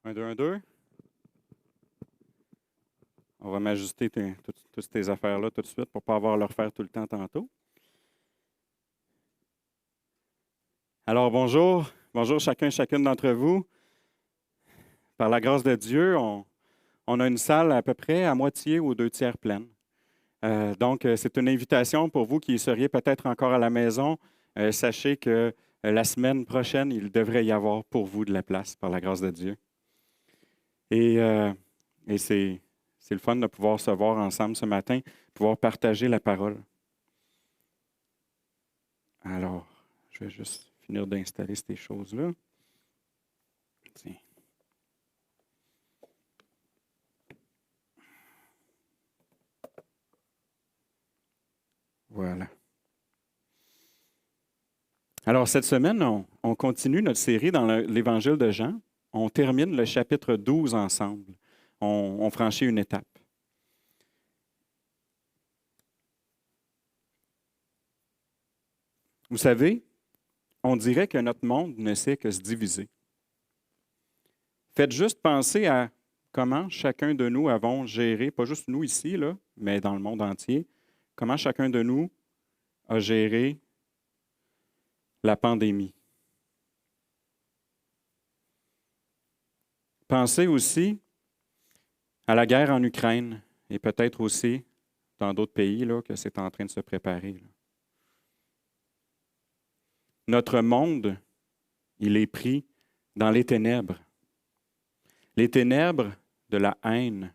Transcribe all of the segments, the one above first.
Un, deux, un, deux. On va m'ajuster toutes tes affaires-là tout de suite pour ne pas avoir à le refaire tout le temps tantôt. Alors, bonjour. Bonjour chacun et chacune d'entre vous. Par la grâce de Dieu, on a une salle à peu près à moitié ou 2 tiers pleine. Donc, c'est une invitation pour vous qui seriez peut-être encore à la maison. Sachez que la semaine prochaine, il devrait y avoir pour vous de la place, par la grâce de Dieu. Et c'est le fun de pouvoir se voir ensemble ce matin, pouvoir partager la parole. Alors, je vais juste finir d'installer ces choses-là. Tiens. Voilà. Alors, cette semaine, on continue notre série dans l'Évangile de Jean. On termine le chapitre 12 ensemble. On franchit une étape. Vous savez, on dirait que notre monde ne sait que se diviser. Faites juste penser à comment chacun de nous avons géré, pas juste nous ici, là, mais dans le monde entier, comment chacun de nous a géré la pandémie. Pensez aussi à la guerre en Ukraine et peut-être aussi dans d'autres pays là, que c'est en train de se préparer. Là. Notre monde, il est pris dans les ténèbres. Les ténèbres de la haine,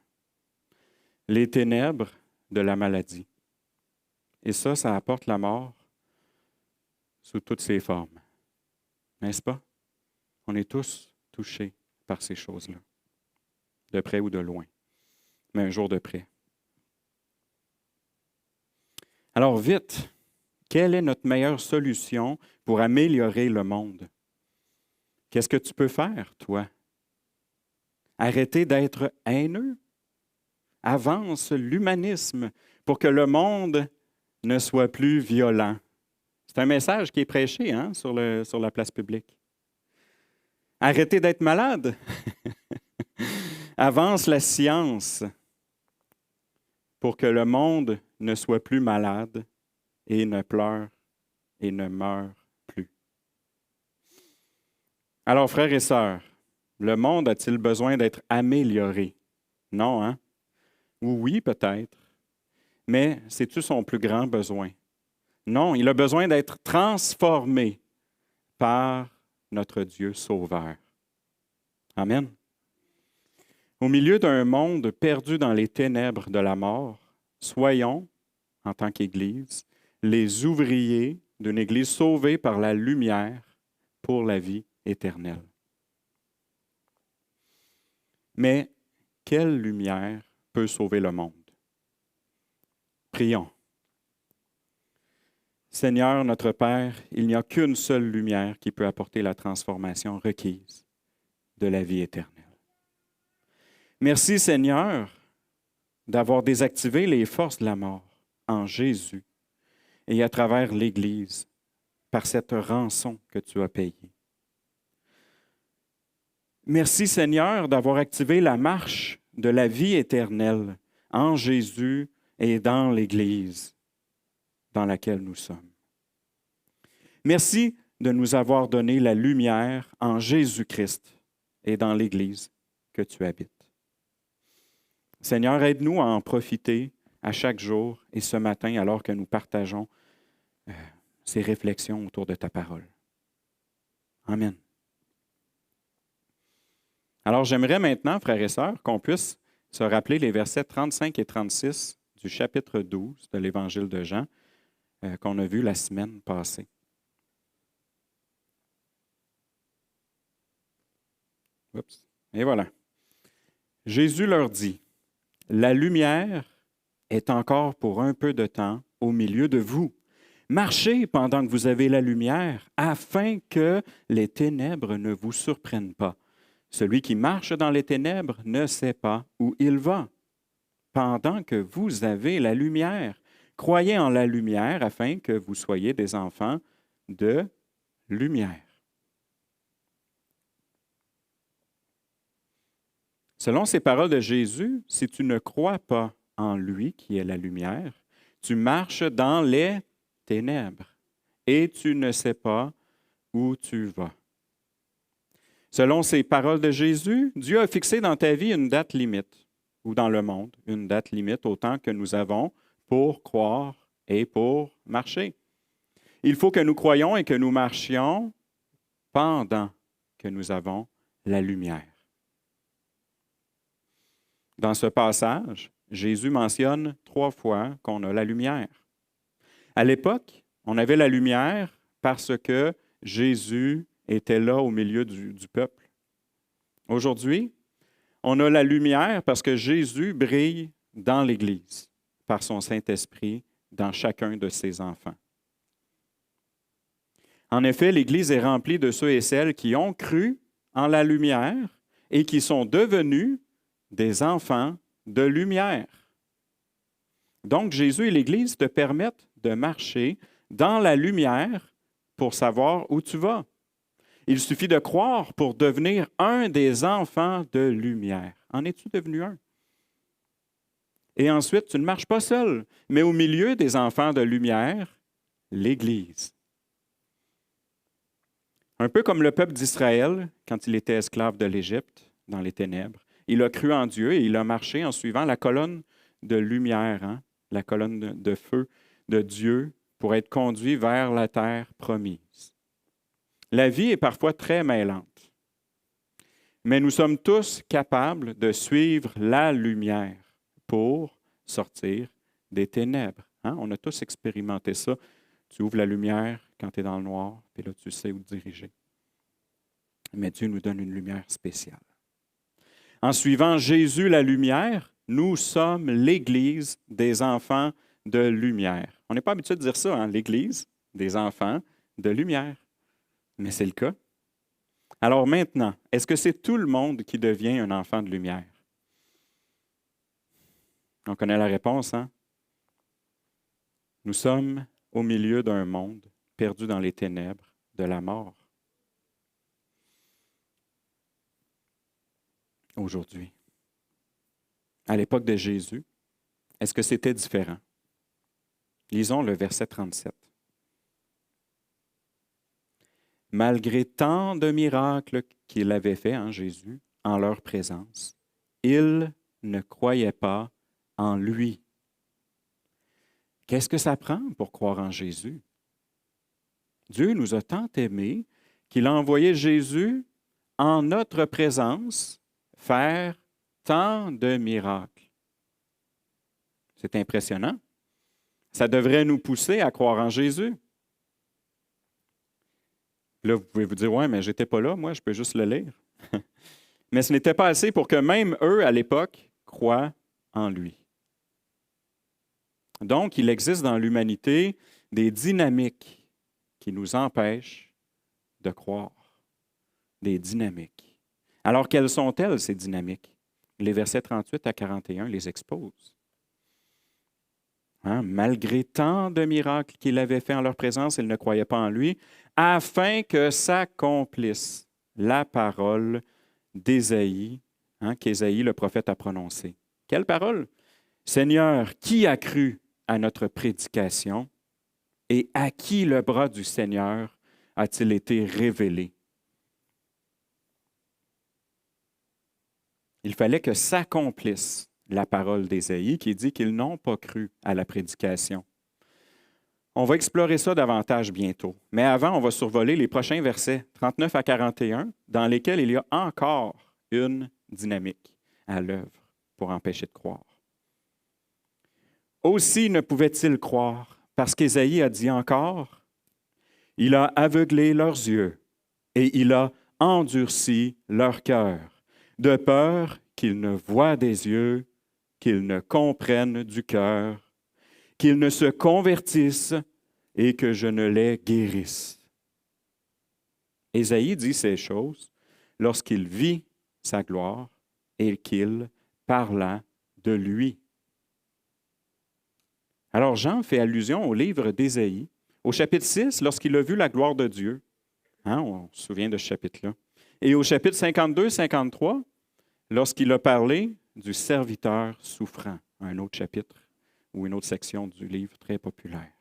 les ténèbres de la maladie. Et ça apporte la mort sous toutes ses formes. N'est-ce pas? On est tous touchés par ces choses-là, de près ou de loin, mais un jour de près. Alors vite, quelle est notre meilleure solution pour améliorer le monde? Qu'est-ce que tu peux faire, toi? Arrêter d'être haineux? Avance l'humanisme pour que le monde ne soit plus violent. C'est un message qui est prêché sur la place publique. Arrêtez d'être malade. Avance la science pour que le monde ne soit plus malade et ne pleure et ne meure plus. Alors, frères et sœurs, le monde a-t-il besoin d'être amélioré? Non, hein? Ou oui, peut-être. Mais c'est-tu son plus grand besoin? Non, il a besoin d'être transformé par notre Dieu sauveur. Amen. Au milieu d'un monde perdu dans les ténèbres de la mort, soyons, en tant qu'Église, les ouvriers d'une Église sauvée par la lumière pour la vie éternelle. Mais quelle lumière peut sauver le monde? Prions. Seigneur, notre Père, il n'y a qu'une seule lumière qui peut apporter la transformation requise de la vie éternelle. Merci, Seigneur, d'avoir désactivé les forces de la mort en Jésus et à travers l'Église par cette rançon que tu as payée. Merci, Seigneur, d'avoir activé la marche de la vie éternelle en Jésus et dans l'Église dans laquelle nous sommes. Merci de nous avoir donné la lumière en Jésus-Christ et dans l'Église que tu habites. Seigneur, aide-nous à en profiter à chaque jour et ce matin alors que nous partageons ces réflexions autour de ta parole. Amen. Alors, j'aimerais maintenant, frères et sœurs, qu'on puisse se rappeler les versets 35 et 36 du chapitre 12 de l'Évangile de Jean qu'on a vu la semaine passée. Oups. Et voilà. Jésus leur dit, « La lumière est encore pour un peu de temps au milieu de vous. Marchez pendant que vous avez la lumière, afin que les ténèbres ne vous surprennent pas. Celui qui marche dans les ténèbres ne sait pas où il va. Pendant que vous avez la lumière, croyez en la lumière afin que vous soyez des enfants de lumière. » Selon ces paroles de Jésus, si tu ne crois pas en lui, qui est la lumière, tu marches dans les ténèbres et tu ne sais pas où tu vas. Selon ces paroles de Jésus, Dieu a fixé dans ta vie une date limite, ou dans le monde, une date limite au temps que nous avons pour croire et pour marcher. Il faut que nous croyions et que nous marchions pendant que nous avons la lumière. Dans ce passage, Jésus mentionne 3 fois qu'on a la lumière. À l'époque, on avait la lumière parce que Jésus était là au milieu du peuple. Aujourd'hui, on a la lumière parce que Jésus brille dans l'Église, par son Saint-Esprit, dans chacun de ses enfants. En effet, l'Église est remplie de ceux et celles qui ont cru en la lumière et qui sont devenus des enfants de lumière. Donc, Jésus et l'Église te permettent de marcher dans la lumière pour savoir où tu vas. Il suffit de croire pour devenir un des enfants de lumière. En es-tu devenu un? Et ensuite, tu ne marches pas seul, mais au milieu des enfants de lumière, l'Église. Un peu comme le peuple d'Israël, quand il était esclave de l'Égypte, dans les ténèbres, il a cru en Dieu et il a marché en suivant la colonne de lumière, la colonne de feu de Dieu pour être conduit vers la terre promise. La vie est parfois très mêlante, mais nous sommes tous capables de suivre la lumière pour sortir des ténèbres. On a tous expérimenté ça. Tu ouvres la lumière quand tu es dans le noir, puis là, tu sais où te diriger. Mais Dieu nous donne une lumière spéciale. En suivant Jésus, la lumière, nous sommes l'Église des enfants de lumière. On n'est pas habitué de dire ça, l'Église des enfants de lumière. Mais c'est le cas. Alors maintenant, est-ce que c'est tout le monde qui devient un enfant de lumière? On connaît la réponse, Nous sommes au milieu d'un monde perdu dans les ténèbres de la mort. Aujourd'hui. À l'époque de Jésus, est-ce que c'était différent? Lisons le verset 37. Malgré tant de miracles qu'il avait faits, Jésus, en leur présence, ils ne croyaient pas en lui. Qu'est-ce que ça prend pour croire en Jésus? Dieu nous a tant aimés qu'il a envoyé Jésus en notre présence faire tant de miracles. C'est impressionnant. Ça devrait nous pousser à croire en Jésus. Là, vous pouvez vous dire, ouais, mais j'étais pas là, moi, je peux juste le lire. Mais ce n'était pas assez pour que même eux, à l'époque, croient en lui. Donc, il existe dans l'humanité des dynamiques qui nous empêchent de croire. Des dynamiques. Alors, quelles sont-elles, ces dynamiques? Les versets 38 à 41 les exposent. Malgré tant de miracles qu'il avait fait en leur présence, ils ne croyaient pas en lui, afin que s'accomplisse la parole d'Ésaïe, qu'Ésaïe, le prophète, a prononcée. Quelle parole? Seigneur, qui a cru à notre prédication et à qui le bras du Seigneur a-t-il été révélé? Il fallait que s'accomplisse la parole d'Ésaïe qui dit qu'ils n'ont pas cru à la prédication. On va explorer ça davantage bientôt. Mais avant, on va survoler les prochains versets, 39 à 41, dans lesquels il y a encore une dynamique à l'œuvre pour empêcher de croire. Aussi ne pouvait-il croire, parce qu'Ésaïe a dit encore, « Il a aveuglé leurs yeux et il a endurci leur cœur, de peur qu'ils ne voient des yeux, qu'ils ne comprennent du cœur, qu'ils ne se convertissent et que je ne les guérisse. » Ésaïe dit ces choses lorsqu'il vit sa gloire et qu'il parla de lui. Alors Jean fait allusion au livre d'Ésaïe, au chapitre 6, lorsqu'il a vu la gloire de Dieu. On se souvient de ce chapitre-là. Et au chapitre 52-53, lorsqu'il a parlé du serviteur souffrant, un autre chapitre ou une autre section du livre très populaire.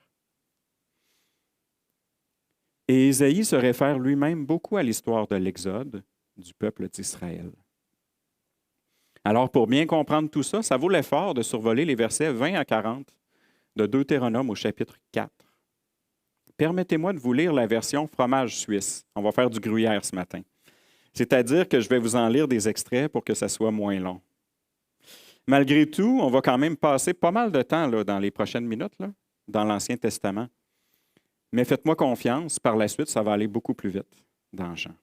Et Ésaïe se réfère lui-même beaucoup à l'histoire de l'Exode du peuple d'Israël. Alors, pour bien comprendre tout ça, ça vaut l'effort de survoler les versets 20 à 40 de Deutéronome au chapitre 4. Permettez-moi de vous lire la version fromage suisse. On va faire du gruyère ce matin. C'est-à-dire que je vais vous en lire des extraits pour que ça soit moins long. Malgré tout, on va quand même passer pas mal de temps là, dans les prochaines minutes là, dans l'Ancien Testament. Mais faites-moi confiance, par la suite, ça va aller beaucoup plus vite dans Jean.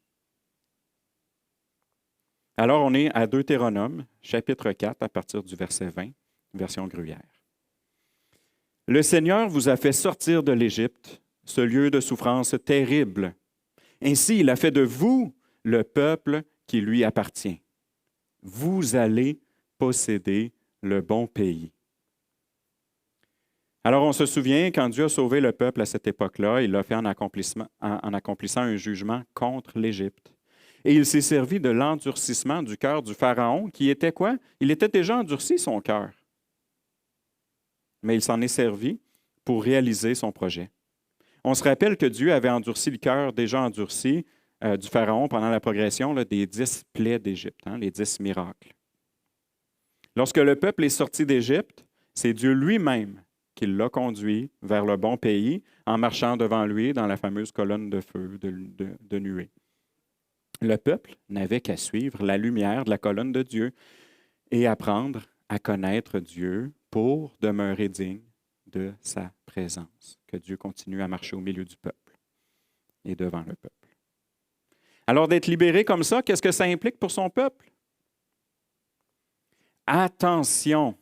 Alors, on est à Deutéronome, chapitre 4, à partir du verset 20, version gruyère. « Le Seigneur vous a fait sortir de l'Égypte, ce lieu de souffrance terrible. Ainsi, il a fait de vous le peuple qui lui appartient. Vous allez posséder le bon pays. » Alors, on se souvient, quand Dieu a sauvé le peuple à cette époque-là, il l'a fait en accomplissant un jugement contre l'Égypte. Et il s'est servi de l'endurcissement du cœur du Pharaon, qui était quoi? Il était déjà endurci, son cœur. Mais il s'en est servi pour réaliser son projet. On se rappelle que Dieu avait endurci le cœur déjà endurci du Pharaon pendant la progression là, des 10 plaies d'Égypte, les 10 miracles. Lorsque le peuple est sorti d'Égypte, c'est Dieu lui-même qui l'a conduit vers le bon pays en marchant devant lui dans la fameuse colonne de feu, de nuée. Le peuple n'avait qu'à suivre la lumière de la colonne de Dieu et apprendre à connaître Dieu pour demeurer digne de sa présence. Que Dieu continue à marcher au milieu du peuple et devant le peuple. Alors, d'être libéré comme ça, qu'est-ce que ça implique pour son peuple? Attention,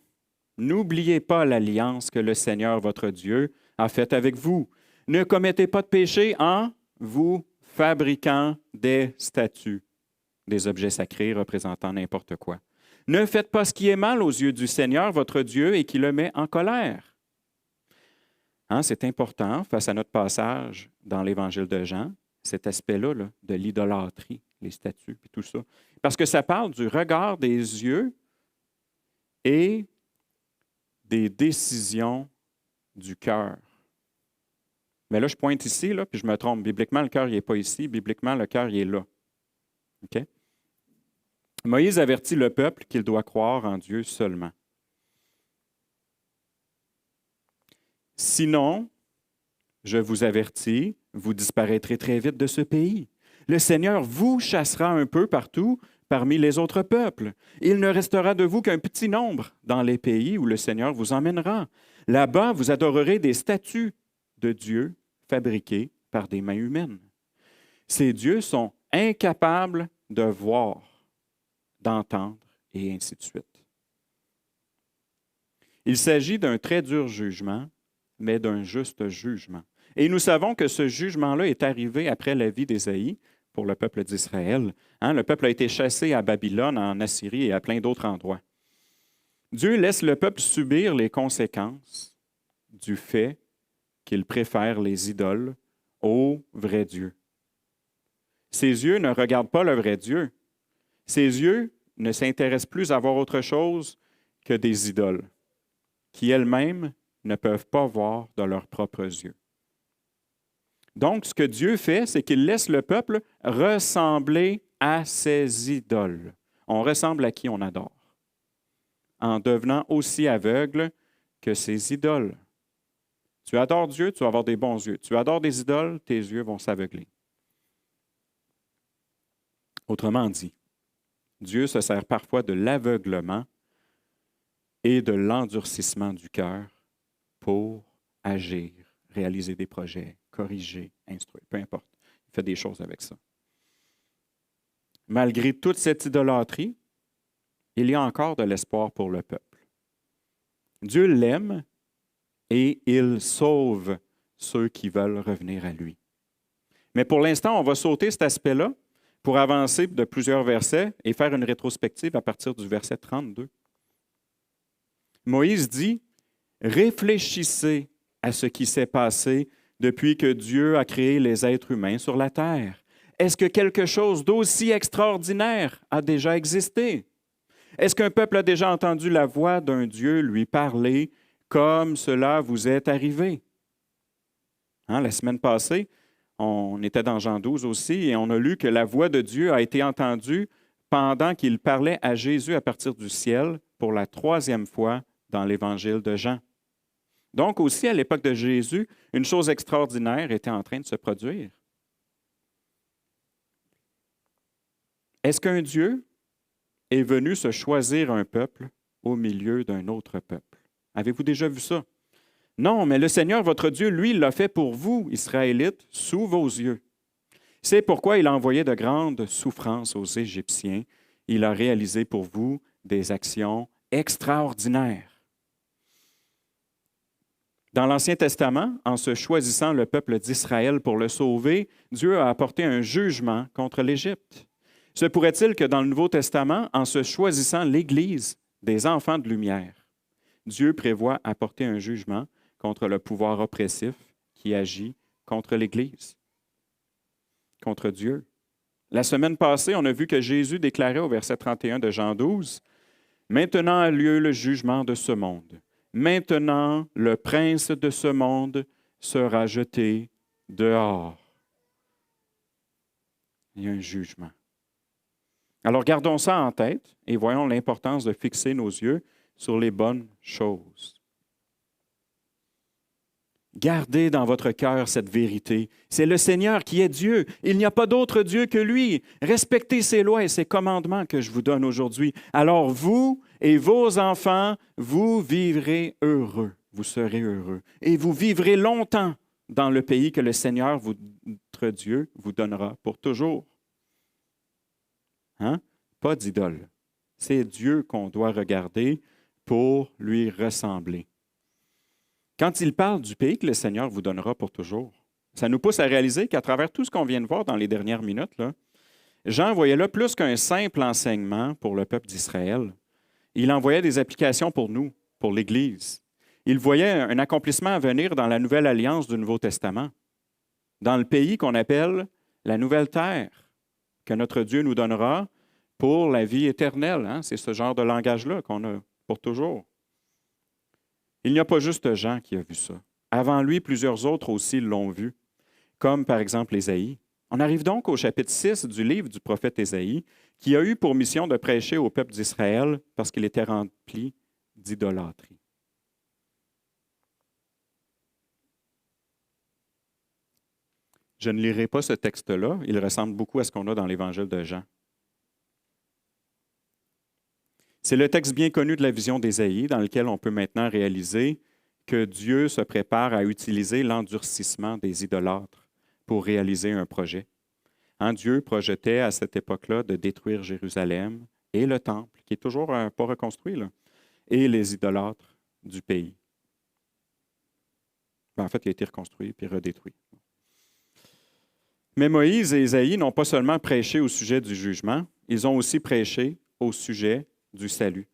n'oubliez pas l'alliance que le Seigneur, votre Dieu, a faite avec vous. Ne commettez pas de péché en vous fabriquant des statues, des objets sacrés représentant n'importe quoi. Ne faites pas ce qui est mal aux yeux du Seigneur, votre Dieu, et qui le met en colère. C'est important, face à notre passage dans l'Évangile de Jean, cet aspect-là là, de l'idolâtrie, les statues et tout ça. Parce que ça parle du regard des yeux et des décisions du cœur. Mais là, je pointe ici, là, puis je me trompe. Bibliquement, le cœur n'est pas ici. Bibliquement, le cœur est là. OK? Moïse avertit le peuple qu'il doit croire en Dieu seulement. Sinon, je vous avertis, vous disparaîtrez très vite de ce pays. Le Seigneur vous chassera un peu partout parmi les autres peuples. Il ne restera de vous qu'un petit nombre dans les pays où le Seigneur vous emmènera. Là-bas, vous adorerez des statues de Dieu fabriqués par des mains humaines. Ces dieux sont incapables de voir, d'entendre, et ainsi de suite. Il s'agit d'un très dur jugement, mais d'un juste jugement. Et nous savons que ce jugement-là est arrivé après la vie d'Ésaïe pour le peuple d'Israël. Le peuple a été chassé à Babylone, en Assyrie et à plein d'autres endroits. Dieu laisse le peuple subir les conséquences du fait qu'il préfère les idoles au vrai Dieu. Ses yeux ne regardent pas le vrai Dieu. Ses yeux ne s'intéressent plus à voir autre chose que des idoles, qui elles-mêmes ne peuvent pas voir de leurs propres yeux. Donc, ce que Dieu fait, c'est qu'il laisse le peuple ressembler à ses idoles. On ressemble à qui on adore, en devenant aussi aveugle que ses idoles. Tu adores Dieu, tu vas avoir des bons yeux. Tu adores des idoles, tes yeux vont s'aveugler. Autrement dit, Dieu se sert parfois de l'aveuglement et de l'endurcissement du cœur pour agir, réaliser des projets, corriger, instruire, peu importe. Il fait des choses avec ça. Malgré toute cette idolâtrie, il y a encore de l'espoir pour le peuple. Dieu l'aime et il sauve ceux qui veulent revenir à lui. Mais pour l'instant, on va sauter cet aspect-là pour avancer de plusieurs versets et faire une rétrospective à partir du verset 32. Moïse dit, « Réfléchissez à ce qui s'est passé depuis que Dieu a créé les êtres humains sur la terre. Est-ce que quelque chose d'aussi extraordinaire a déjà existé? Est-ce qu'un peuple a déjà entendu la voix d'un Dieu lui parler comme cela vous est arrivé? Hein, la semaine passée, on était dans Jean 12 aussi et on a lu que la voix de Dieu a été entendue pendant qu'il parlait à Jésus à partir du ciel pour la 3e fois dans l'Évangile de Jean. Donc aussi, à l'époque de Jésus, une chose extraordinaire était en train de se produire. Est-ce qu'un Dieu est venu se choisir un peuple au milieu d'un autre peuple? Avez-vous déjà vu ça? Non, mais le Seigneur, votre Dieu, lui, l'a fait pour vous, Israélites, sous vos yeux. C'est pourquoi il a envoyé de grandes souffrances aux Égyptiens. Il a réalisé pour vous des actions extraordinaires. Dans l'Ancien Testament, en se choisissant le peuple d'Israël pour le sauver, Dieu a apporté un jugement contre l'Égypte. Se pourrait-il que dans le Nouveau Testament, en se choisissant l'Église des enfants de lumière, Dieu prévoit apporter un jugement contre le pouvoir oppressif qui agit contre l'Église, contre Dieu? La semaine passée, on a vu que Jésus déclarait au verset 31 de Jean 12, « Maintenant a lieu le jugement de ce monde. Maintenant, le prince de ce monde sera jeté dehors. » Il y a un jugement. Alors, gardons ça en tête et voyons l'importance de fixer nos yeux sur les bonnes choses. Gardez dans votre cœur cette vérité. C'est le Seigneur qui est Dieu. Il n'y a pas d'autre Dieu que lui. Respectez ses lois et ses commandements que je vous donne aujourd'hui. Alors vous et vos enfants, vous vivrez heureux. Vous serez heureux. Et vous vivrez longtemps dans le pays que le Seigneur, votre Dieu, vous donnera pour toujours. Hein? Pas d'idole. C'est Dieu qu'on doit regarder pour lui ressembler. Quand il parle du pays que le Seigneur vous donnera pour toujours, ça nous pousse à réaliser qu'à travers tout ce qu'on vient de voir dans les dernières minutes, là, Jean voyait là plus qu'un simple enseignement pour le peuple d'Israël. Il envoyait des applications pour nous, pour l'Église. Il voyait un accomplissement à venir dans la nouvelle alliance du Nouveau Testament, dans le pays qu'on appelle la Nouvelle Terre, que notre Dieu nous donnera pour la vie éternelle. Hein? C'est ce genre de langage-là qu'on a pour toujours. Il n'y a pas juste Jean qui a vu ça. Avant lui, plusieurs autres aussi l'ont vu, comme par exemple Ésaïe. On arrive donc au chapitre 6 du livre du prophète Ésaïe, qui a eu pour mission de prêcher au peuple d'Israël parce qu'il était rempli d'idolâtrie. Je ne lirai pas ce texte-là, il ressemble beaucoup à ce qu'on a dans l'Évangile de Jean. C'est le texte bien connu de la vision d'Ésaïe dans lequel on peut maintenant réaliser que Dieu se prépare à utiliser l'endurcissement des idolâtres pour réaliser un projet. Hein, Dieu projetait à cette époque-là de détruire Jérusalem et le temple, qui est toujours pas reconstruit, là, et les idolâtres du pays. En fait, il a été reconstruit puis redétruit. Mais Moïse et Ésaïe n'ont pas seulement prêché au sujet du jugement, ils ont aussi prêché au sujet du salut.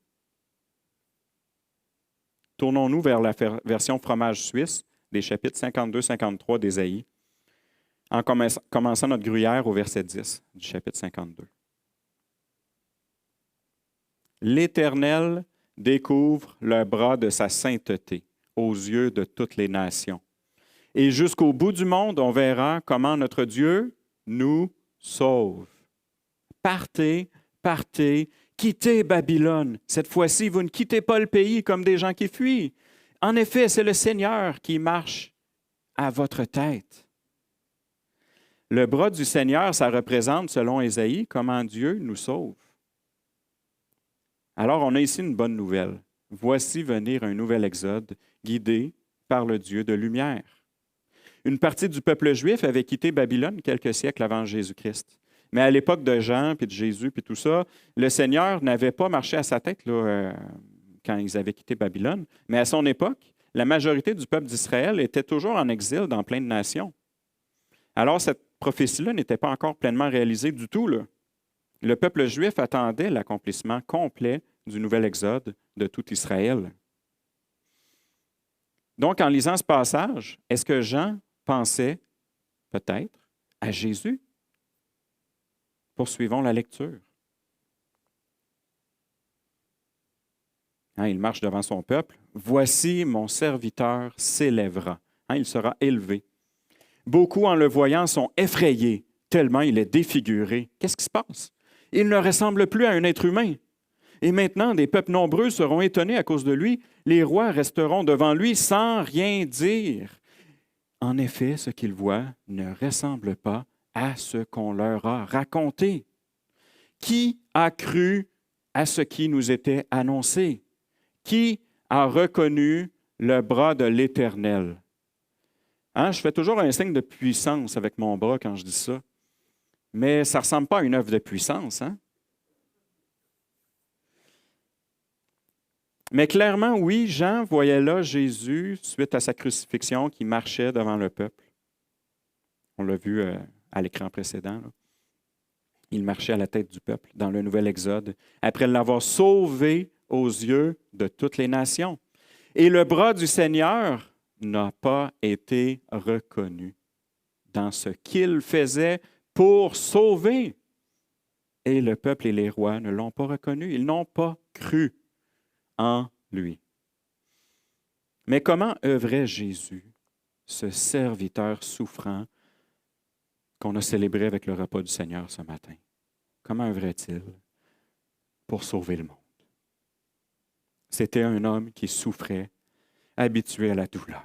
Tournons-nous vers la version fromage suisse des chapitres 52-53 d'Ésaïe, en commençant notre gruyère au verset 10 du chapitre 52. L'Éternel découvre le bras de sa sainteté aux yeux de toutes les nations. Et jusqu'au bout du monde, on verra comment notre Dieu nous sauve. Partez, partez, quittez Babylone. Cette fois-ci, vous ne quittez pas le pays comme des gens qui fuient. En effet, c'est le Seigneur qui marche à votre tête. Le bras du Seigneur, ça représente, selon Ésaïe, comment Dieu nous sauve. Alors, on a ici une bonne nouvelle. Voici venir un nouvel exode, guidé par le Dieu de lumière. Une partie du peuple juif avait quitté Babylone quelques siècles avant Jésus-Christ. Mais à l'époque de Jean, puis de Jésus, puis tout ça, le Seigneur n'avait pas marché à sa tête là, quand ils avaient quitté Babylone. Mais à son époque, la majorité du peuple d'Israël était toujours en exil dans plein de nations. Alors, cette prophétie-là n'était pas encore pleinement réalisée du tout, là. Le peuple juif attendait l'accomplissement complet du nouvel exode de tout Israël. Donc, en lisant ce passage, est-ce que Jean pensait peut-être à Jésus? Poursuivons la lecture. Hein, il marche devant son peuple. Voici, mon serviteur s'élèvera. Hein, il sera élevé. Beaucoup, en le voyant, sont effrayés, tellement il est défiguré. Qu'est-ce qui se passe? Il ne ressemble plus à un être humain. Et maintenant, des peuples nombreux seront étonnés à cause de lui. Les rois resteront devant lui sans rien dire. En effet, ce qu'ils voient ne ressemble pas à ce qu'on leur a raconté. Qui a cru à ce qui nous était annoncé? Qui a reconnu le bras de l'Éternel? Hein, je fais toujours un signe de puissance avec mon bras quand je dis ça. Mais ça ne ressemble pas à une œuvre de puissance. Hein? Mais clairement, oui, Jean voyait là Jésus, suite à sa crucifixion, qui marchait devant le peuple. On l'a vu à l'écran précédent. Là. Il marchait à la tête du peuple dans le nouvel Exode, après l'avoir sauvé aux yeux de toutes les nations. Et le bras du Seigneur n'a pas été reconnu dans ce qu'il faisait pour sauver. Et le peuple et les rois ne l'ont pas reconnu. Ils n'ont pas cru en lui. Mais comment œuvrait Jésus, ce serviteur souffrant qu'on a célébré avec le repas du Seigneur ce matin? Comment œuvrait-il pour sauver le monde? C'était un homme qui souffrait, habitué à la douleur.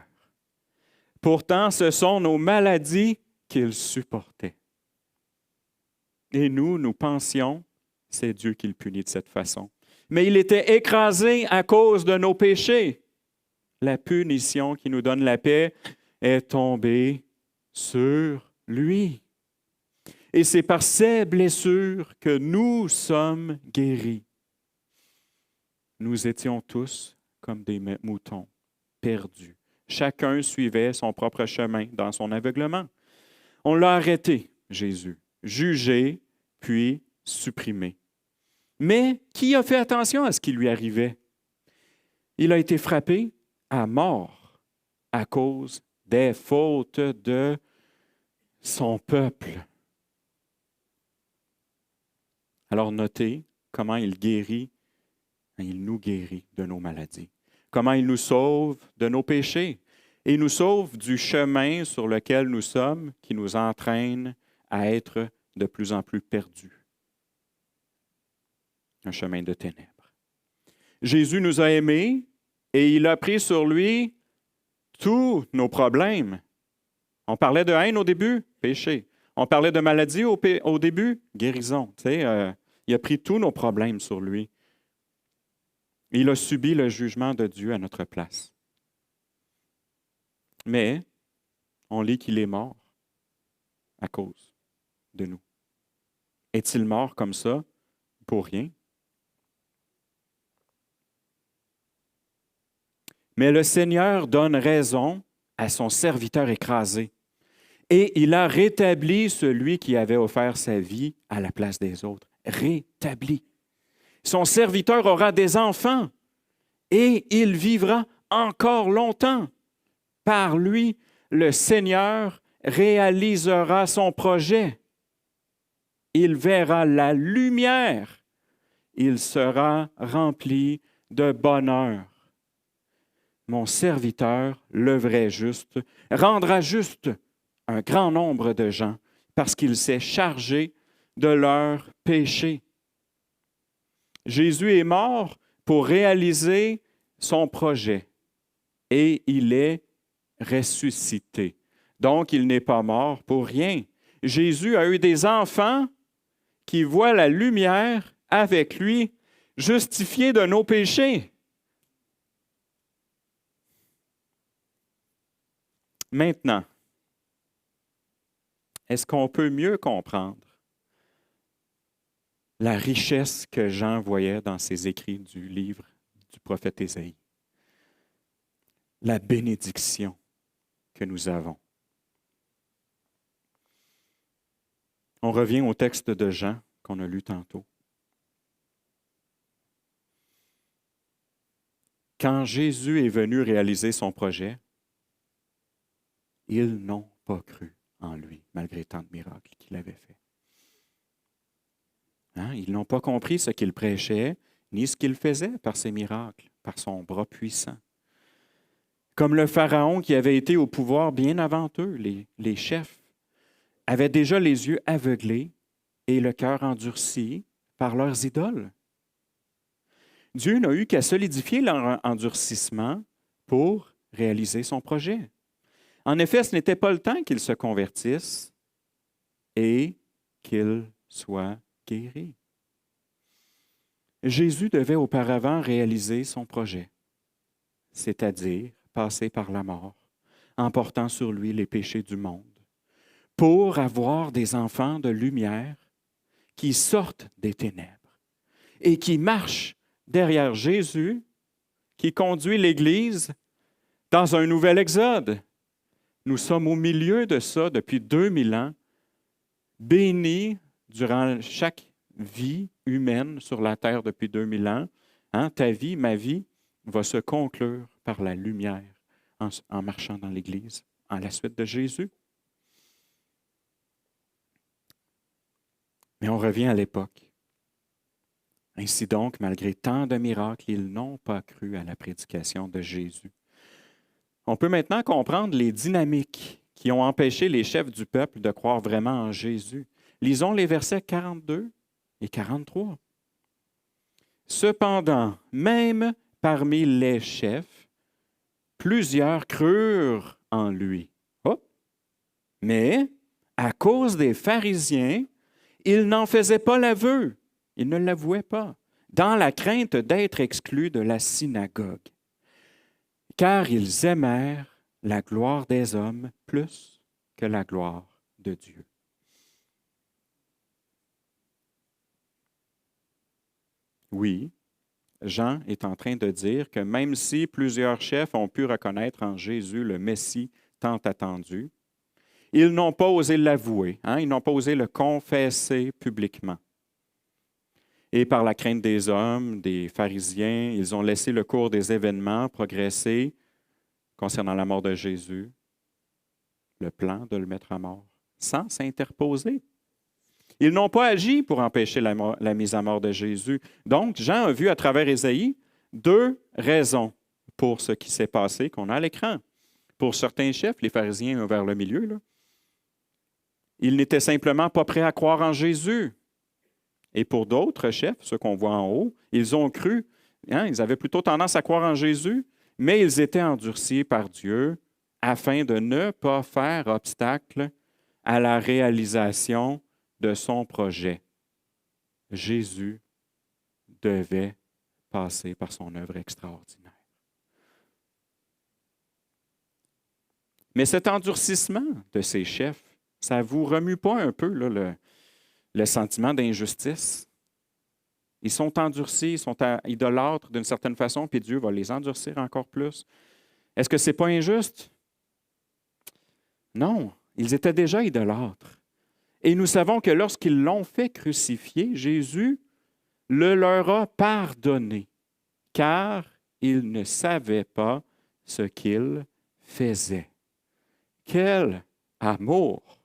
Pourtant, ce sont nos maladies qu'il supportait. Et nous pensions, c'est Dieu qui le punit de cette façon. Mais il était écrasé à cause de nos péchés. La punition qui nous donne la paix est tombée sur lui. Et c'est par ces blessures que nous sommes guéris. Nous étions tous comme des moutons perdus. Chacun suivait son propre chemin dans son aveuglement. On l'a arrêté, Jésus, jugé, puis supprimé. Mais qui a fait attention à ce qui lui arrivait? Il a été frappé à mort à cause des fautes de son peuple. Alors notez comment il guérit, il nous guérit de nos maladies. Comment il nous sauve de nos péchés. Et il nous sauve du chemin sur lequel nous sommes, qui nous entraîne à être de plus en plus perdus. Un chemin de ténèbres. Jésus nous a aimés et il a pris sur lui tous nos problèmes. On parlait de haine au début, péché. On parlait de maladie au début, guérison. Tu sais, il a pris tous nos problèmes sur lui. Il a subi le jugement de Dieu à notre place. Mais on lit qu'il est mort à cause de nous. Est-il mort comme ça pour rien? Mais le Seigneur donne raison à son serviteur écrasé. Et il a rétabli celui qui avait offert sa vie à la place des autres. Rétabli. Son serviteur aura des enfants et il vivra encore longtemps. Par lui, le Seigneur réalisera son projet. Il verra la lumière. Il sera rempli de bonheur. Mon serviteur, le vrai juste, rendra juste un grand nombre de gens parce qu'il s'est chargé de leurs péchés. Jésus est mort pour réaliser son projet et il est ressuscité. Donc, il n'est pas mort pour rien. Jésus a eu des enfants qui voient la lumière avec lui, justifiés de nos péchés. Maintenant, est-ce qu'on peut mieux comprendre la richesse que Jean voyait dans ses écrits du livre du prophète Ésaïe? La bénédiction que nous avons. On revient au texte de Jean qu'on a lu tantôt. Quand Jésus est venu réaliser son projet, ils n'ont pas cru en lui, malgré tant de miracles qu'il avait fait. Hein? Ils n'ont pas compris ce qu'il prêchait, ni ce qu'il faisait par ces miracles. par son bras puissant. Comme le Pharaon qui avait été au pouvoir bien avant eux, les chefs, avaient déjà les yeux aveuglés et le cœur endurci par leurs idoles. Dieu n'a eu qu'à solidifier leur endurcissement pour réaliser son projet. En effet, ce n'était pas le temps qu'ils se convertissent et qu'ils soient guéris. Jésus devait auparavant réaliser son projet, c'est-à-dire passer par la mort, en portant sur lui les péchés du monde, pour avoir des enfants de lumière qui sortent des ténèbres et qui marchent derrière Jésus, qui conduit l'Église dans un nouvel exode. Nous sommes au milieu de ça depuis 2000 ans, bénis durant chaque vie humaine sur la terre depuis 2000 ans. Hein, ta vie, ma vie, va se conclure par la lumière en marchant dans l'Église, en la suite de Jésus. Mais on revient à l'époque. Ainsi donc, malgré tant de miracles, ils n'ont pas cru à la prédication de Jésus. On peut maintenant comprendre les dynamiques qui ont empêché les chefs du peuple de croire vraiment en Jésus. Lisons les versets 42 et 43. Cependant, même parmi les chefs, plusieurs crurent en lui. Oh! Mais, à cause des pharisiens, ils n'en faisaient pas l'aveu. Ils ne l'avouaient pas, dans la crainte d'être exclus de la synagogue. Car ils aimèrent la gloire des hommes plus que la gloire de Dieu. Oui, Jean est en train de dire que même si plusieurs chefs ont pu reconnaître en Jésus le Messie tant attendu, ils n'ont pas osé l'avouer, ils n'ont pas osé le confesser publiquement. Et par la crainte des hommes, des pharisiens, ils ont laissé le cours des événements progresser concernant la mort de Jésus, le plan de le mettre à mort, sans s'interposer. Ils n'ont pas agi pour empêcher la mise à mort de Jésus. Donc, Jean a vu à travers Ésaïe 2 raisons pour ce qui s'est passé qu'on a à l'écran. Pour certains chefs, les pharisiens vers le milieu, là, ils n'étaient simplement pas prêts à croire en Jésus. Et pour d'autres chefs, ceux qu'on voit en haut, ils ont cru, ils avaient plutôt tendance à croire en Jésus, mais ils étaient endurcis par Dieu afin de ne pas faire obstacle à la réalisation de son projet. Jésus devait passer par son œuvre extraordinaire. Mais cet endurcissement de ces chefs, ça ne vous remue pas un peu là, le sentiment d'injustice? Ils sont endurcis, ils sont idolâtres d'une certaine façon, puis Dieu va les endurcir encore plus. Est-ce que ce n'est pas injuste? Non, ils étaient déjà idolâtres. Et nous savons que lorsqu'ils l'ont fait crucifier, Jésus le leur a pardonné, car ils ne savaient pas ce qu'ils faisaient. Quel amour!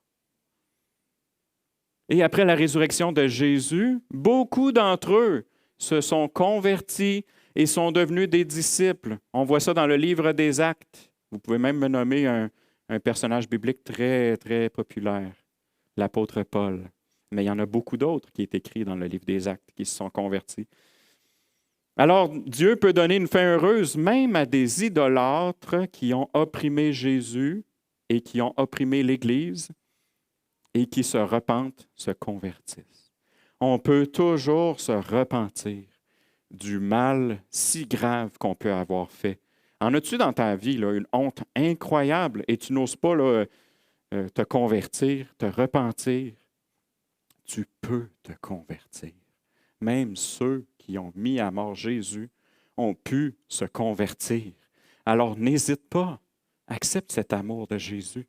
Et après la résurrection de Jésus, beaucoup d'entre eux se sont convertis et sont devenus des disciples. On voit ça dans le livre des Actes. Vous pouvez même me nommer un personnage biblique très, très populaire, l'apôtre Paul. Mais il y en a beaucoup d'autres qui est écrit dans le livre des Actes qui se sont convertis. Alors, Dieu peut donner une fin heureuse même à des idolâtres qui ont opprimé Jésus et qui ont opprimé l'Église et qui se repentent, se convertissent. On peut toujours se repentir du mal si grave qu'on peut avoir fait. En as-tu dans ta vie là, une honte incroyable et tu n'oses pas là, te convertir, te repentir? Tu peux te convertir. Même ceux qui ont mis à mort Jésus ont pu se convertir. Alors n'hésite pas, accepte cet amour de Jésus.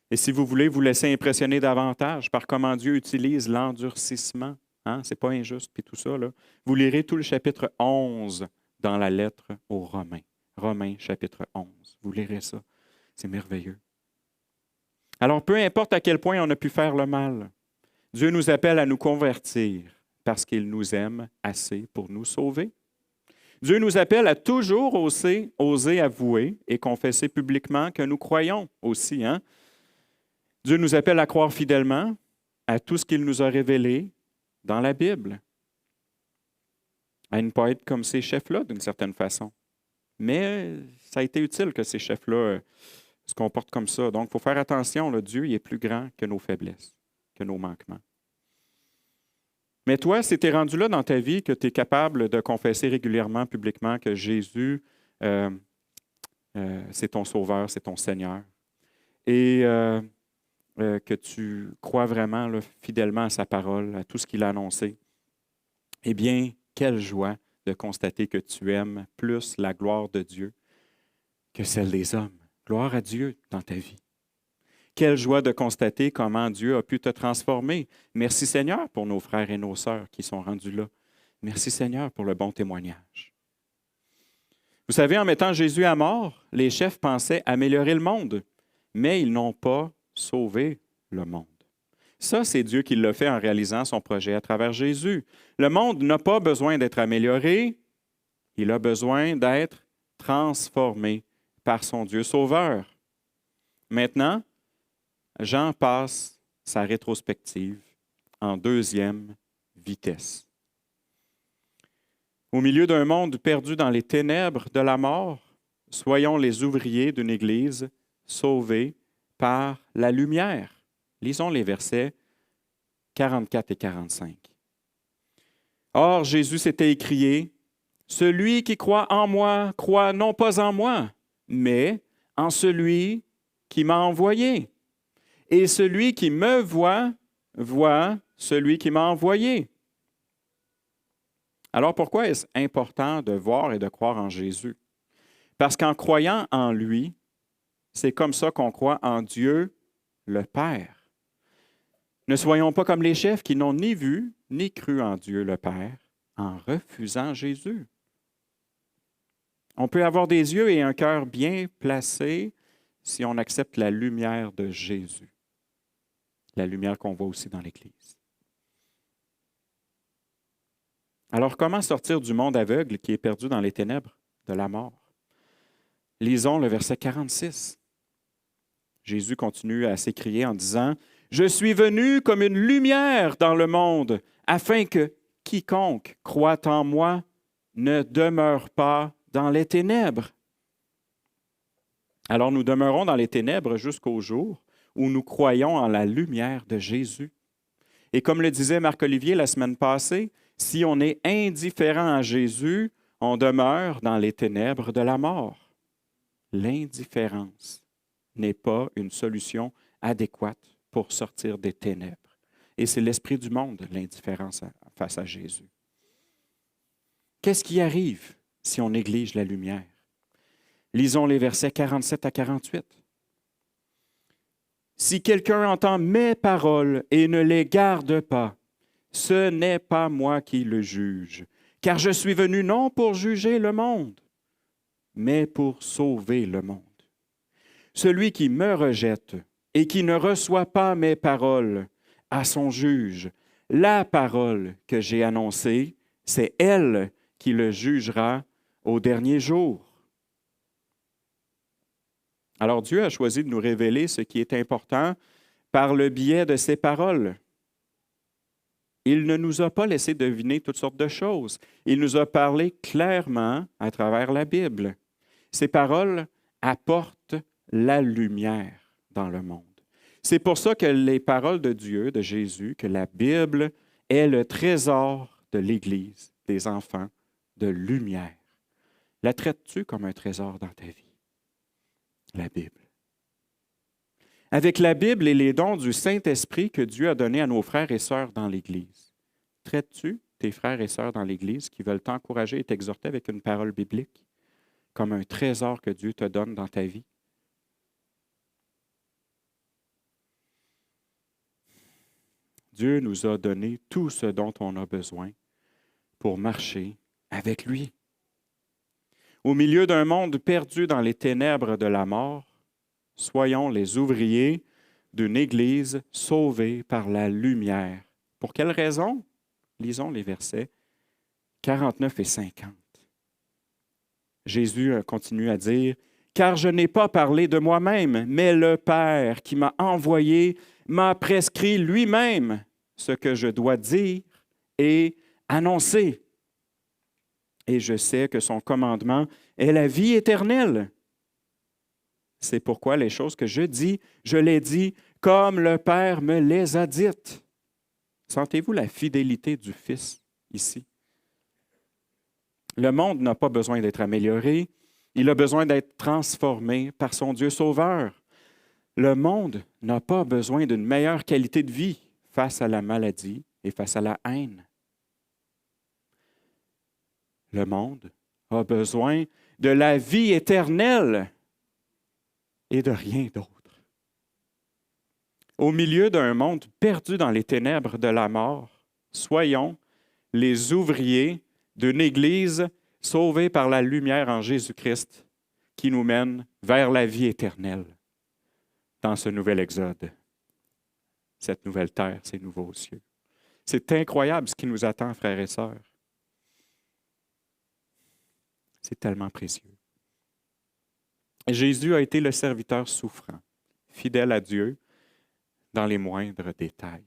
Et si vous voulez vous laisser impressionner davantage par comment Dieu utilise l'endurcissement, ce n'est pas injuste, puis tout ça, là, vous lirez tout le chapitre 11 dans la lettre aux Romains. Romains, chapitre 11. Vous lirez ça. C'est merveilleux. Alors, peu importe à quel point on a pu faire le mal, Dieu nous appelle à nous convertir parce qu'il nous aime assez pour nous sauver. Dieu nous appelle à toujours oser avouer et confesser publiquement que nous croyons aussi. Hein? Dieu nous appelle à croire fidèlement à tout ce qu'il nous a révélé dans la Bible. À ne pas être comme ces chefs-là, d'une certaine façon. Mais ça a été utile que ces chefs-là se comportent comme ça. Donc, il faut faire attention. Là, Dieu il est plus grand que nos faiblesses, que nos manquements. Mais toi, si tu es rendu là dans ta vie, que tu es capable de confesser régulièrement, publiquement, que Jésus, c'est ton Sauveur, c'est ton Seigneur, et que tu crois vraiment là, fidèlement à sa parole, à tout ce qu'il a annoncé, eh bien, quelle joie de constater que tu aimes plus la gloire de Dieu que celle des hommes. Gloire à Dieu dans ta vie. Quelle joie de constater comment Dieu a pu te transformer. Merci Seigneur pour nos frères et nos sœurs qui sont rendus là. Merci Seigneur pour le bon témoignage. Vous savez, en mettant Jésus à mort, les chefs pensaient améliorer le monde, mais ils n'ont pas sauvé le monde. Ça, c'est Dieu qui l'a fait en réalisant son projet à travers Jésus. Le monde n'a pas besoin d'être amélioré, il a besoin d'être transformé par son Dieu sauveur. Maintenant, Jean passe sa rétrospective en deuxième vitesse. Au milieu d'un monde perdu dans les ténèbres de la mort, soyons les ouvriers d'une Église sauvée par la lumière. Lisons les versets 44 et 45. Or, Jésus s'était écrié, « Celui qui croit en moi, croit non pas en moi, mais en celui qui m'a envoyé. Et celui qui me voit, voit celui qui m'a envoyé. » Alors, pourquoi est-ce important de voir et de croire en Jésus? Parce qu'en croyant en lui, c'est comme ça qu'on croit en Dieu, le Père. Ne soyons pas comme les chefs qui n'ont ni vu ni cru en Dieu, le Père, en refusant Jésus. On peut avoir des yeux et un cœur bien placés si on accepte la lumière de Jésus, la lumière qu'on voit aussi dans l'Église. Alors, comment sortir du monde aveugle qui est perdu dans les ténèbres de la mort? Lisons le verset 46. Jésus continue à s'écrier en disant, « Je suis venu comme une lumière dans le monde, afin que quiconque croit en moi ne demeure pas dans les ténèbres. » Alors nous demeurons dans les ténèbres jusqu'au jour où nous croyons en la lumière de Jésus. Et comme le disait Marc-Olivier la semaine passée, si on est indifférent à Jésus, on demeure dans les ténèbres de la mort. L'indifférence n'est pas une solution adéquate pour sortir des ténèbres. Et c'est l'esprit du monde, l'indifférence face à Jésus. Qu'est-ce qui arrive si on néglige la lumière? Lisons les versets 47 à 48. « Si quelqu'un entend mes paroles et ne les garde pas, ce n'est pas moi qui le juge, car je suis venu non pour juger le monde, mais pour sauver le monde. Celui qui me rejette et qui ne reçoit pas mes paroles a son juge. La parole que j'ai annoncée, c'est elle qui le jugera au dernier jour. » Alors Dieu a choisi de nous révéler ce qui est important par le biais de ses paroles. Il ne nous a pas laissé deviner toutes sortes de choses. Il nous a parlé clairement à travers la Bible. Ces paroles apportent la lumière dans le monde. C'est pour ça que les paroles de Dieu, de Jésus, que la Bible est le trésor de l'Église, des enfants de lumière. La traites-tu comme un trésor dans ta vie? La Bible. Avec la Bible et les dons du Saint-Esprit que Dieu a donnés à nos frères et sœurs dans l'Église, traites-tu tes frères et sœurs dans l'Église qui veulent t'encourager et t'exhorter avec une parole biblique comme un trésor que Dieu te donne dans ta vie? Dieu nous a donné tout ce dont on a besoin pour marcher avec lui. Au milieu d'un monde perdu dans les ténèbres de la mort, soyons les ouvriers d'une Église sauvée par la lumière. Pour quelle raison? Lisons les versets 49 et 50. Jésus continue à dire, « Car je n'ai pas parlé de moi-même, mais le Père qui m'a envoyé m'a prescrit lui-même ce que je dois dire et annoncer. Et je sais que son commandement est la vie éternelle. C'est pourquoi les choses que je dis, je les dis comme le Père me les a dites. » Sentez-vous la fidélité du Fils ici? Le monde n'a pas besoin d'être amélioré, il a besoin d'être transformé par son Dieu sauveur. Le monde n'a pas besoin d'une meilleure qualité de vie face à la maladie et face à la haine. Le monde a besoin de la vie éternelle et de rien d'autre. Au milieu d'un monde perdu dans les ténèbres de la mort, soyons les ouvriers d'une Église sauvée par la lumière en Jésus-Christ qui nous mène vers la vie éternelle dans ce nouvel exode, cette nouvelle terre, ces nouveaux cieux. C'est incroyable ce qui nous attend, frères et sœurs. C'est tellement précieux. Jésus a été le serviteur souffrant, fidèle à Dieu dans les moindres détails.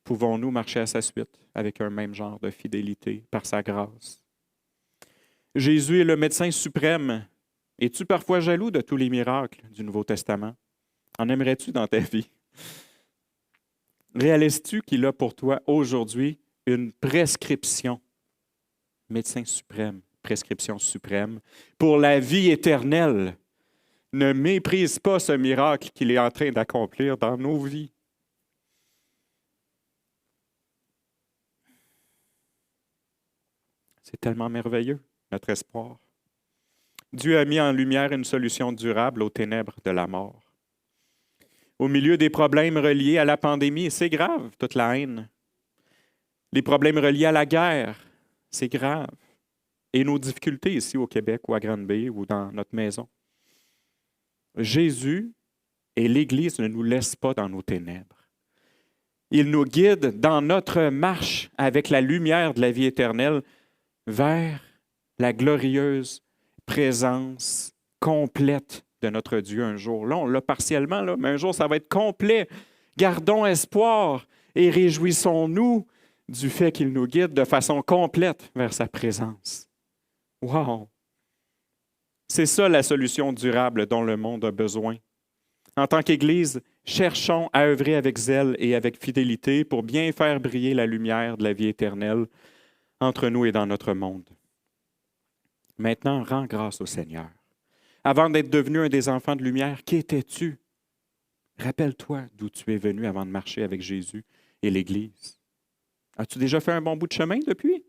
Pouvons-nous marcher à sa suite avec un même genre de fidélité par sa grâce? Jésus est le médecin suprême. Es-tu parfois jaloux de tous les miracles du Nouveau Testament? En aimerais-tu dans ta vie? Réalises-tu qu'il a pour toi aujourd'hui une prescription, médecin suprême, prescription suprême, pour la vie éternelle? Ne méprise pas ce miracle qu'il est en train d'accomplir dans nos vies. C'est tellement merveilleux, notre espoir. Dieu a mis en lumière une solution durable aux ténèbres de la mort. Au milieu des problèmes reliés à la pandémie, c'est grave, toute la haine. Les problèmes reliés à la guerre, c'est grave. Et nos difficultés ici au Québec ou à Granby ou dans notre maison. Jésus et l'Église ne nous laissent pas dans nos ténèbres. Il nous guide dans notre marche avec la lumière de la vie éternelle vers la glorieuse présence complète de notre Dieu un jour. Là, on l'a partiellement, là, mais un jour, ça va être complet. Gardons espoir et réjouissons-nous du fait qu'il nous guide de façon complète vers sa présence. Wow! C'est ça la solution durable dont le monde a besoin. En tant qu'Église, cherchons à œuvrer avec zèle et avec fidélité pour bien faire briller la lumière de la vie éternelle entre nous et dans notre monde. Maintenant, rends grâce au Seigneur. Avant d'être devenu un des enfants de lumière, qui étais-tu? Rappelle-toi d'où tu es venu avant de marcher avec Jésus et l'Église. As-tu déjà fait un bon bout de chemin depuis?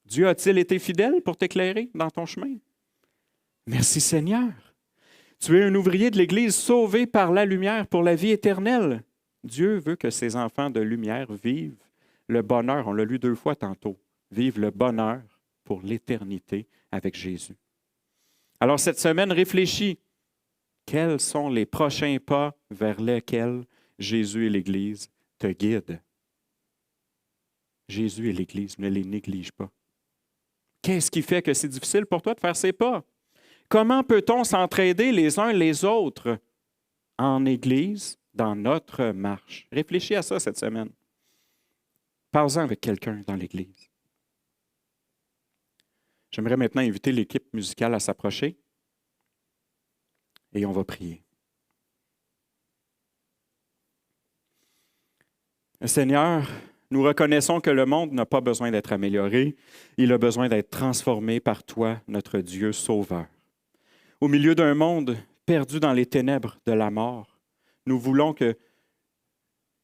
Dieu a-t-il été fidèle pour t'éclairer dans ton chemin? Merci Seigneur. Tu es un ouvrier de l'Église sauvé par la lumière pour la vie éternelle. Dieu veut que ses enfants de lumière vivent le bonheur, on l'a lu 2 fois tantôt, vivent le bonheur pour l'éternité avec Jésus. Alors cette semaine, réfléchis. Quels sont les prochains pas vers lesquels Jésus et l'Église te guident? Jésus et l'Église, ne les néglige pas. Qu'est-ce qui fait que c'est difficile pour toi de faire ces pas? Comment peut-on s'entraider les uns les autres en Église, dans notre marche? Réfléchis à ça cette semaine. Parle-en avec quelqu'un dans l'Église. J'aimerais maintenant inviter l'équipe musicale à s'approcher et on va prier. Seigneur, nous reconnaissons que le monde n'a pas besoin d'être amélioré, il a besoin d'être transformé par toi, notre Dieu sauveur. Au milieu d'un monde perdu dans les ténèbres de la mort, nous voulons que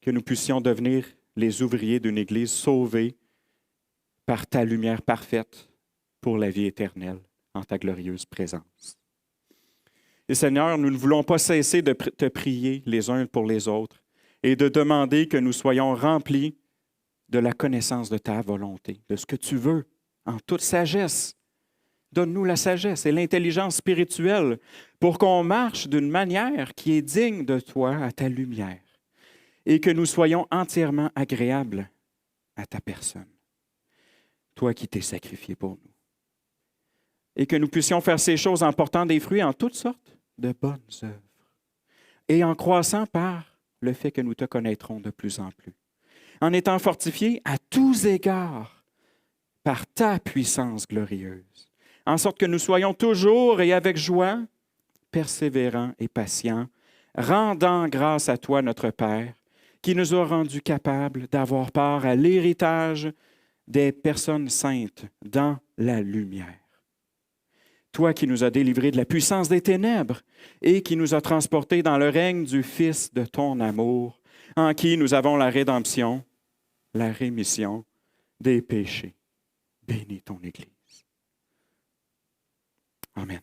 nous puissions devenir les ouvriers d'une Église sauvée par ta lumière parfaite pour la vie éternelle en ta glorieuse présence. Et Seigneur, nous ne voulons pas cesser de te prier les uns pour les autres et de demander que nous soyons remplis de la connaissance de ta volonté, de ce que tu veux, en toute sagesse. Donne-nous la sagesse et l'intelligence spirituelle pour qu'on marche d'une manière qui est digne de toi à ta lumière. et que nous soyons entièrement agréables à ta personne, toi qui t'es sacrifié pour nous. Et que nous puissions faire ces choses en portant des fruits en toutes sortes de bonnes œuvres et en croissant par le fait que nous te connaîtrons de plus en plus, en étant fortifiés à tous égards par ta puissance glorieuse, en sorte que nous soyons toujours et avec joie, persévérants et patients, rendant grâce à toi, notre Père, qui nous a rendus capables d'avoir part à l'héritage des personnes saintes dans la lumière. Toi qui nous as délivrés de la puissance des ténèbres et qui nous as transportés dans le règne du Fils de ton amour, en qui nous avons la rédemption, la rémission des péchés. Bénis ton Église. Amen.